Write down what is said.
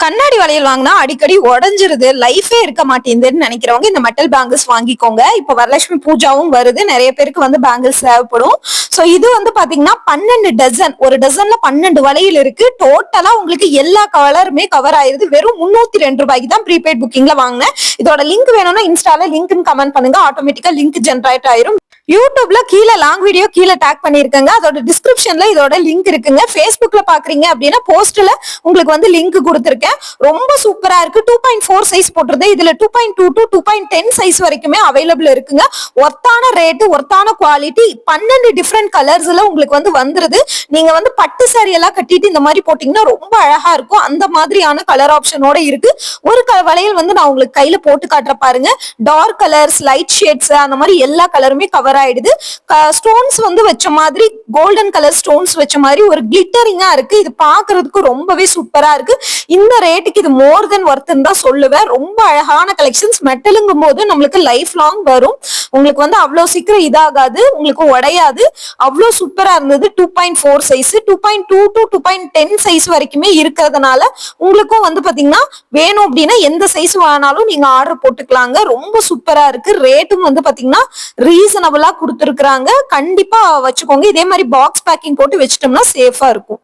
கண்ணாடி வளையல் வாங்கினா அடிக்கடி உடஞ்சிருது, லைஃபே இருக்க மாட்டேங்குதுன்னு நினைக்கிறவங்க இந்த மெட்டல் பேங்கிள்ஸ் வாங்கிக்கோங்க. இப்ப வரலட்சுமி பூஜாவும் வருது, நிறைய பேருக்கு வந்து பேங்கிள்ஸ் தேவைப்படும். சோ இது வந்து பாத்தீங்கன்னா 12 டசன், ஒரு டசன்ல 12 வளையல் இருக்கு. டோட்டலா உங்களுக்கு எல்லா கலருமே கவர் ஆயிருது. வெறும் 302 ரூபாய்க்கு தான் ப்ரீபெய்ட் புக்கிங்ல வாங்கினேன். இதோட லிங்க் வேணும்னா இன்ஸ்டால லிங்க்னு கமெண்ட் பண்ணுங்க, ஆட்டோமேட்டிக்கா லிங்க் ஜென்ரேட் ஆயிரும். யூடியூப்ல கீழே லாங் வீடியோ கீழே டேக் பண்ணிருக்கேங்க, அதோட டிஸ்கிரிப்ஷன்ல இதோட லிங்க் இருக்குங்க. Facebookல பாக்குறீங்க அப்படின்னா போஸ்ட்ல உங்களுக்கு வந்து லிங்க் கொடுத்துருக்கேன். ரொம்ப சூப்பரா இருக்கு. 2.4 சைஸ் போட்டிருது. இதுல 2.2 to 2.10 சைஸ் வரைக்குமே அவைலபிள் இருக்குங்க. ஒர்த்தான ரேட்டு, ஒர்த்தான குவாலிட்டி, 12 டிஃப்ரெண்ட் கலர்ஸ்ல உங்களுக்கு வந்து வந்துருது. நீங்க வந்து பட்டு சாரி எல்லாம் கட்டிட்டு இந்த மாதிரி போட்டீங்கன்னா ரொம்ப அழகா இருக்கும். அந்த மாதிரியான கலர் ஆப்ஷனோட இருக்கு. ஒரு வளையல் வந்து நான் உங்களுக்கு கையில போட்டு காட்டுற பாருங்க. டார்க் கலர்ஸ், லைட் ஷேட்ஸ், அந்த மாதிரி எல்லா கலருமே கவர் ஆயிடுது. ஸ்டோன்ஸ் வந்து வச்ச மாதிரி, கோல்டன் கலர் ஸ்டோன்ஸ் வச்ச மாதிரி ஒரு கிளிட்டரிங்கா இருக்கு. இது பாக்குறதுக்கு ரொம்பவே சூப்பரா இருக்கு. இந்த ரேட்டுக்கு இது மோர் தென் ஒர்த்ன்னு தான் சொல்லுவேன். ரொம்ப அழகான கலெக்ஷன்ஸ். மெட்டலுங்கும் போது நம்மளுக்கு லைஃப் லாங் வரும். உங்களுக்கு வந்து அவ்வளவு சீக்கிரம் இதாகாது, உங்களுக்கு உடையாது. அவ்வளவு சூப்பரா இருந்தது. 2.4 சைஸ், 2.2 to 2.10 சைஸ் வரைக்குமே இருக்கிறதுனால உங்களுக்கும் வந்து பாத்தீங்கன்னா வேணும் அப்படின்னா எந்த சைஸ் வேணாலும் நீங்க ஆர்டர் போட்டுக்கலாங்க. ரொம்ப சூப்பரா இருக்கு. ரேட்டும் வந்து பாத்தீங்கன்னா ரீசனபிளா கொடுத்துருக்காங்க. கண்டிப்பா வச்சுக்கோங்க. இதே மாதிரி பாக்ஸ் பேக்கிங் போட்டு வச்சிட்டோம்னா சேஃபா இருக்கும்.